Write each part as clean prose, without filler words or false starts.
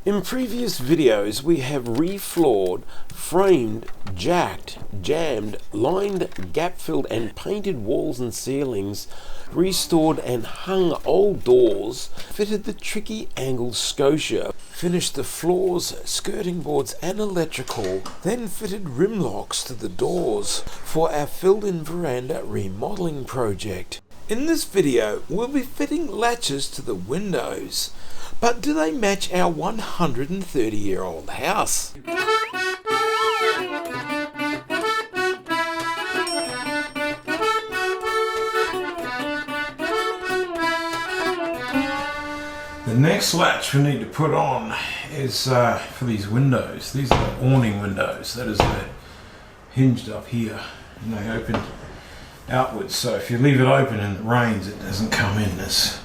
In previous videos we have refloored, framed, jacked, jammed, lined, gap-filled and painted walls and ceilings, restored and hung old doors, fitted the tricky angled scotia, finished the floors, skirting boards and electrical, then fitted rim locks to the doors for our filled-in veranda remodeling project. In this video we'll be fitting latches to the windows. But do they match our 130-year-old house? The next latch we need to put on is for these windows. These are the awning windows. That is, they're hinged up here and they open outwards. So if you leave it open and it rains, it doesn't come in. It's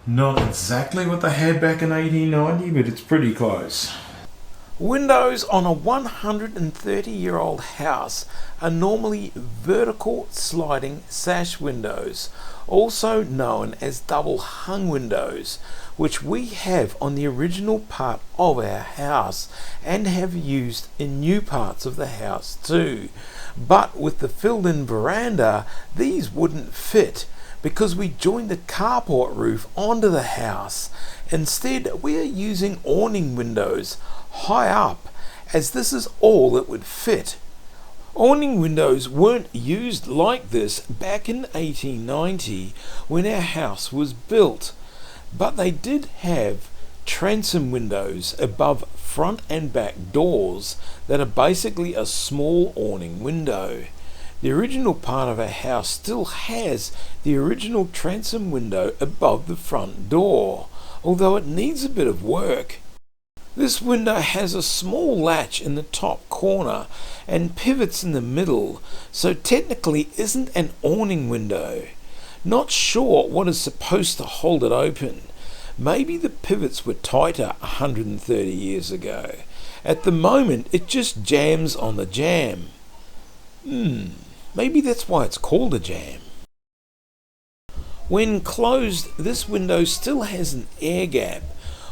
not exactly what they had back in 1890, but it's pretty close. Windows on a 130-year-old house are normally vertical sliding sash windows, also known as double hung windows, which we have on the original part of our house and have used in new parts of the house too. But with the filled-in veranda, these wouldn't fit, because we joined the carport roof onto the house. Instead, we are using awning windows high up, as this is all that would fit. Awning windows weren't used like this back in 1890 when our house was built, but they did have transom windows above front and back doors that are basically a small awning window. The original part of our house still has the original transom window above the front door, although it needs a bit of work. This window has a small latch in the top corner and pivots in the middle, so technically isn't an awning window. Not sure what is supposed to hold it open. Maybe the pivots were tighter 130 years ago. At the moment it just jams on the jamb. Maybe that's why it's called a jamb. When closed, this window still has an air gap,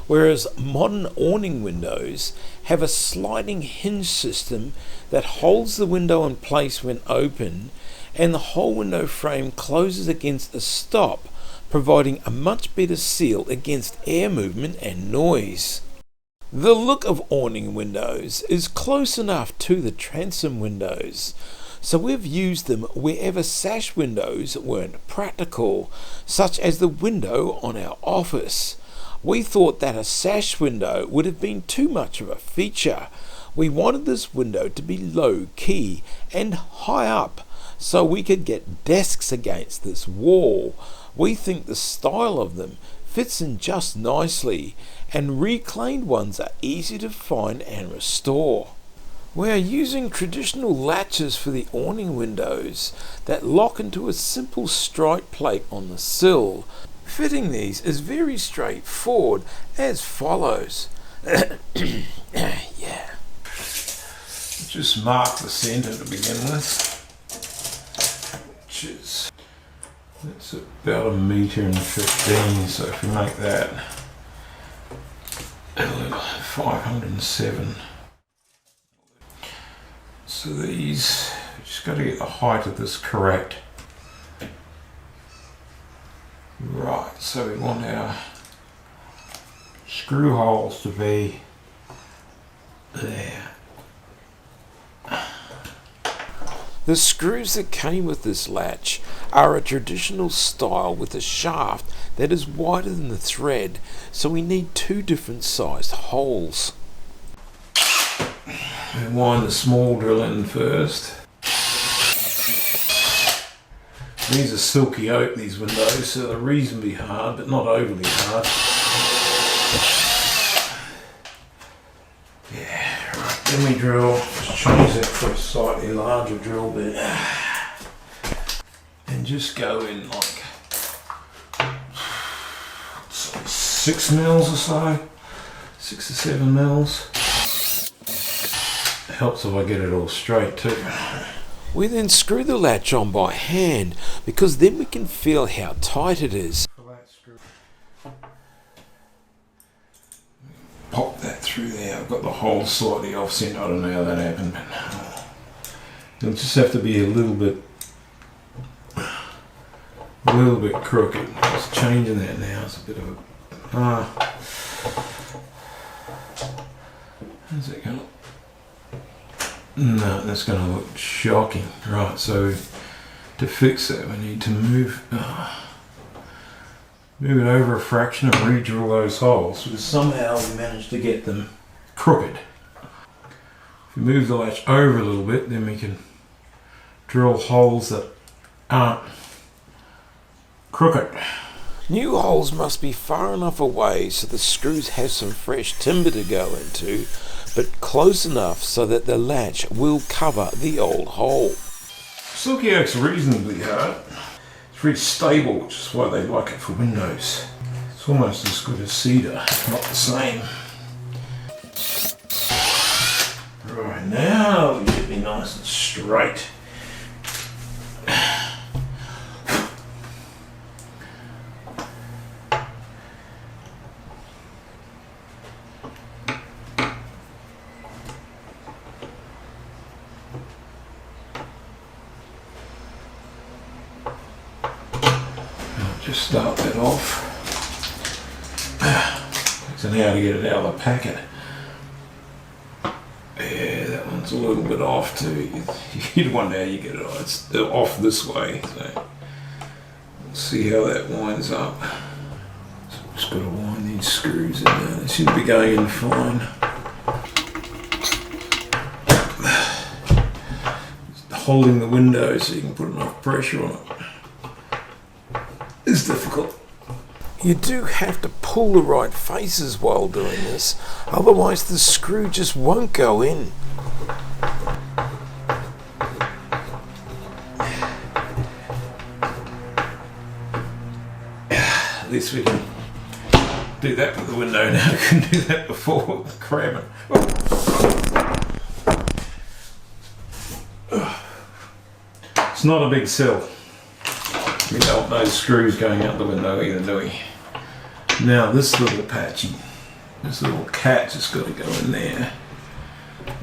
whereas modern awning windows have a sliding hinge system that holds the window in place when open, and the whole window frame closes against a stop, providing a much better seal against air movement and noise. The look of awning windows is close enough to the transom windows, so we've used them wherever sash windows weren't practical, such as the window on our office. We thought that a sash window would have been too much of a feature. We wanted this window to be low key and high up, so we could get desks against this wall. We think the style of them fits in just nicely, and reclaimed ones are easy to find and restore. We are using traditional latches for the awning windows that lock into a simple strike plate on the sill. Fitting these is very straightforward as follows. Just mark the centre to begin with, which is, that's about 1.15 meters, so if we make that 507. So these, just got to get the height of this correct. Right, so we want our screw holes to be there. The screws that came with this latch are a traditional style with a shaft that is wider than the thread, so we need 2 different sized holes. We wind the small drill in first. These are silky oak, these windows, so they're reasonably hard, but not overly hard. Yeah, right, then we drill, just change that for a slightly larger drill bit. And just go in like 6 mils or so, 6 or 7 mils. It helps if I get it all straight too. We then screw the latch on by hand, because then we can feel how tight it is. Pop through there. I've got the hole slightly off center. I don't know how that happened, but it'll just have to be a little bit crooked. Just changing that now. It's a bit of a how's it going? No, that's going to look shocking. Right, so to fix that, we need to move it over a fraction and re-drill those holes, because somehow we managed to get them crooked. If we move the latch over a little bit, then we can drill holes that aren't crooked. New holes must be far enough away so the screws have some fresh timber to go into, but close enough so that the latch will cover the old hole. Silky oak's reasonably hard. It's very stable, which is why they like it for windows. It's almost as good as cedar, not the same. Right, now we should be nice and straight. Just start that off. So now to get it out of the packet. Yeah, that one's a little bit off too. You'd wonder how you get it off. It's off this way. So we'll see how that winds up. So just got to wind these screws in there. They seem to be going in fine. Just holding the window so you can put enough pressure on it is difficult. You do have to pull the right faces while doing this, otherwise the screw just won't go in. At least we can do that with the window now. We couldn't do that before cramming. It's not a big sill. We don't want those screws going out the window either, do we? Now this little patchy, this little catch has got to go in there.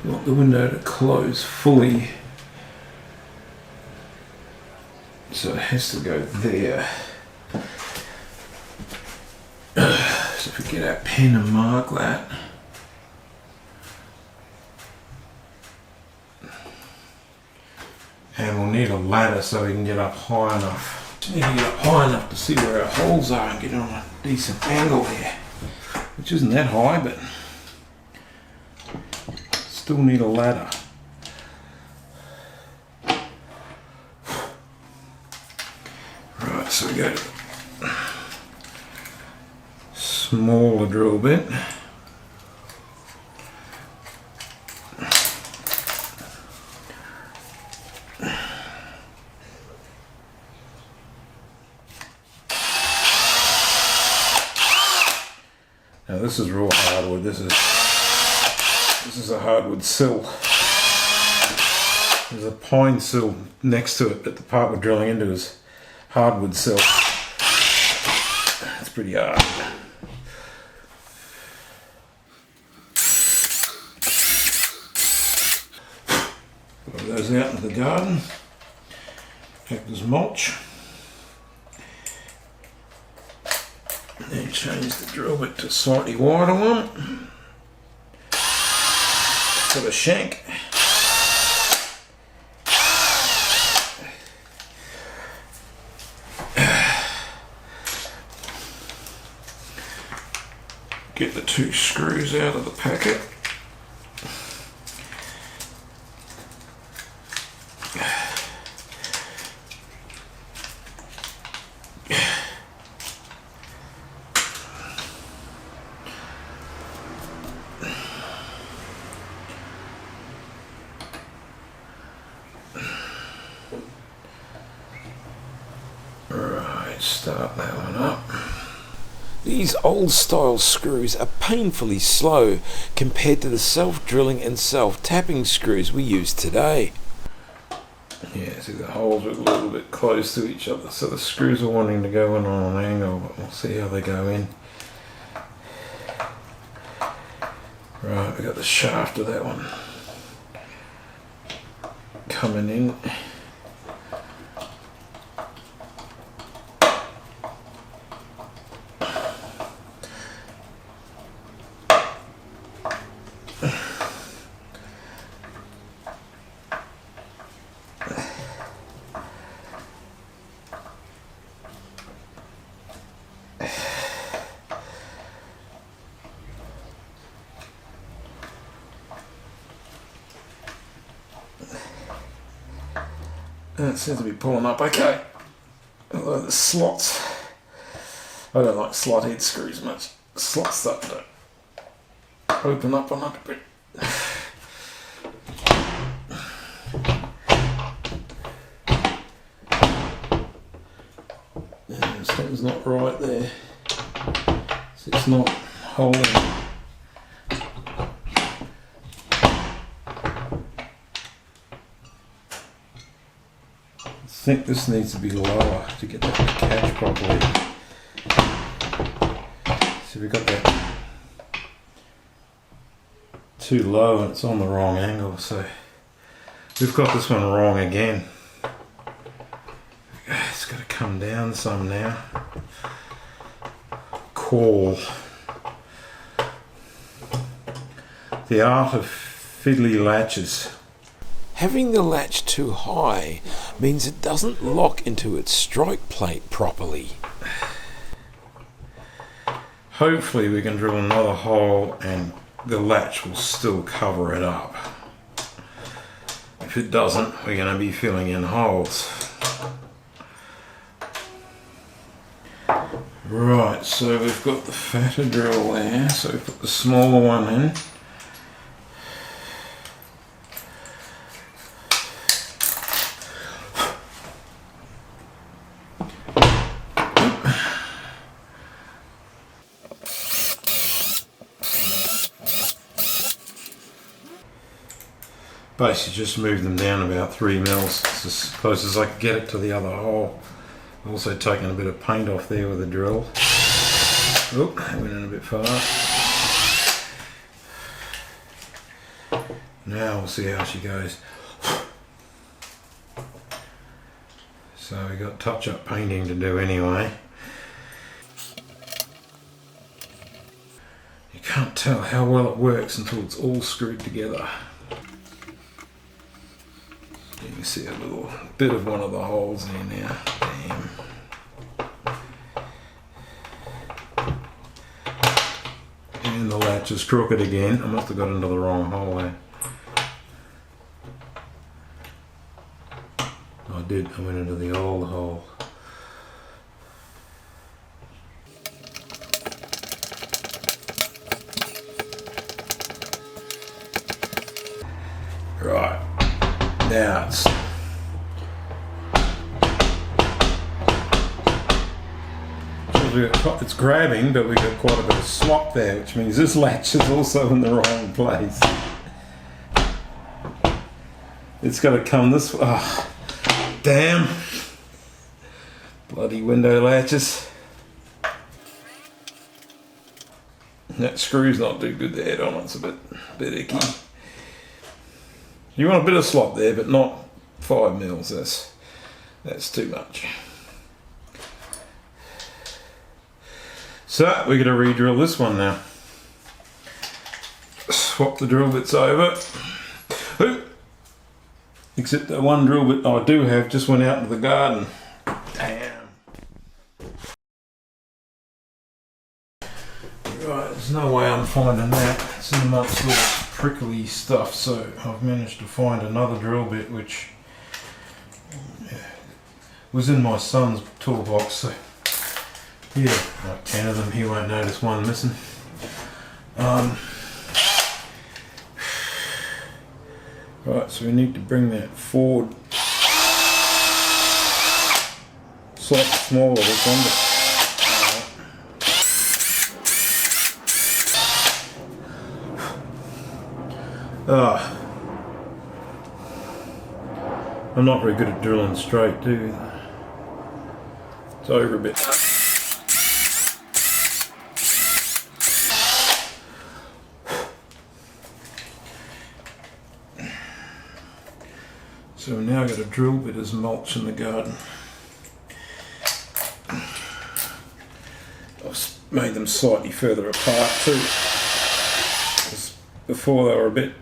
You want the window to close fully, so it has to go there. So if we get our pen and mark that. And we'll need a ladder so we can get up high enough. Need to get up high enough to see where our holes are and get on a decent angle here, which isn't that high, but still need a ladder. Right, so we go to smaller drill bit. Now this is raw hardwood. This is a hardwood sill. There's a pine sill next to it, but the part we're drilling into is hardwood sill. It's pretty hard. Put those out into the garden. Act as mulch. Then change the drill bit to a slightly wider one for the shank. Get the two screws out of the packet. Start that one up. These old style screws are painfully slow compared to the self-drilling and self-tapping screws we use today. Yeah, see the holes are a little bit close to each other, so the screws are wanting to go in on an angle, but we'll see how they go in. Right, we got the shaft of that one coming in. It seems to be pulling up okay. Although the slots, I don't like slot head screws much. Slots up to open up on it a bit. Yeah, something's not right there. It's not holding. I think this needs to be lower to get that to catch properly. So we've got that too low and it's on the wrong angle, so we've got this one wrong again. It's got to come down some now. Call. The art of fiddly latches. Having the latch too high means it doesn't lock into its strike plate properly. Hopefully we can drill another hole and the latch will still cover it up. If it doesn't, we're going to be filling in holes. Right, so we've got the fatter drill there, so we put the smaller one in. Basically just move them down about 3 mils. It's as close as I could get it to the other hole. Also taking a bit of paint off there with a drill. Oh, that went in a bit far. Now we'll see how she goes. So we got touch-up painting to do anyway. You can't tell how well it works until it's all screwed together. You can see a little bit of one of the holes there now. Damn. And the latch is crooked again. I must have got into the wrong hole there. I did. I went into the old hole. Right. Now it's grabbing, but we've got quite a bit of slop there, which means this latch is also in the wrong place. It's got to come this way. Oh, damn. Bloody window latches. That screw's not too good to head on, it's a bit icky. You want a bit of slop there, but not 5 mils. That's too much. So we're going to re-drill this one now. Swap the drill bits over. Except that one drill bit I do have just went out into the garden. Damn. Right, there's no way I'm finding that. It's in amongst all this prickly stuff, so I've managed to find another drill bit which was in my son's toolbox, so yeah, like 10 of them. He won't notice one missing. Right, so we need to bring that forward. Slightly smaller this one, but I'm not very good at drilling straight, too. It's over a bit. So we've now got a drill bit as mulch in the garden. I've made them slightly further apart too, because before they were a bit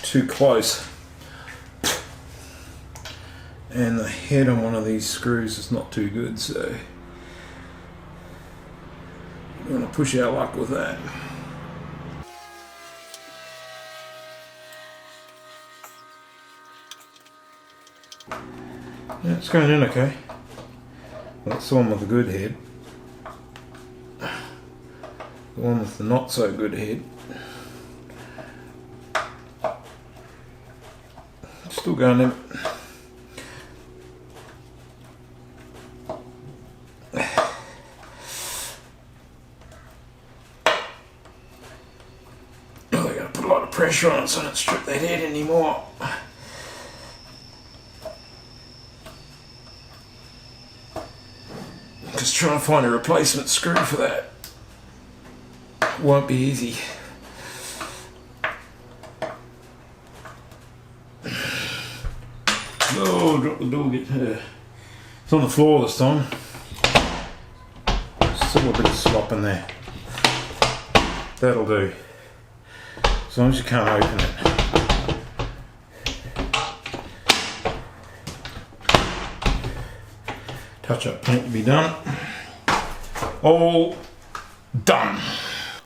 too close. And the head on one of these screws is not too good, so we're going to push our luck with that. Yeah, it's going in okay. That's the one with the good head. The one with the not so good head. Still going in. Oh, they're going to put a lot of pressure on it so I don't strip that head anymore. Just trying to find a replacement screw for that won't be easy. Oh, drop the dog. It's on the floor this time. Still a bit of slop in there. That'll do. As long as you can't open it. Touch-up paint to be done. All done.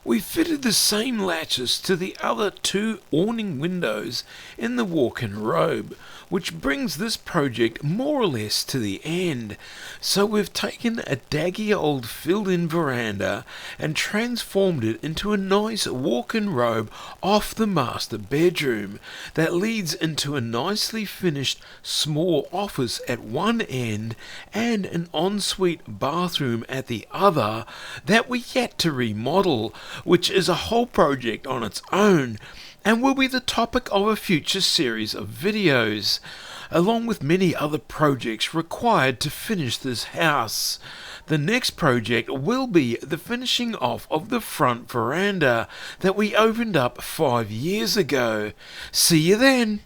We fitted the same latches to the other two awning windows in the walk-in robe, which brings this project more or less to the end. So we've taken a daggy old filled-in veranda and transformed it into a nice walk-in robe off the master bedroom that leads into a nicely finished small office at one end and an ensuite bathroom at the other that we yet to remodel, which is a whole project on its own and will be the topic of a future series of videos, along with many other projects required to finish this house. The next project will be the finishing off of the front veranda that we opened up 5 years ago. See you then!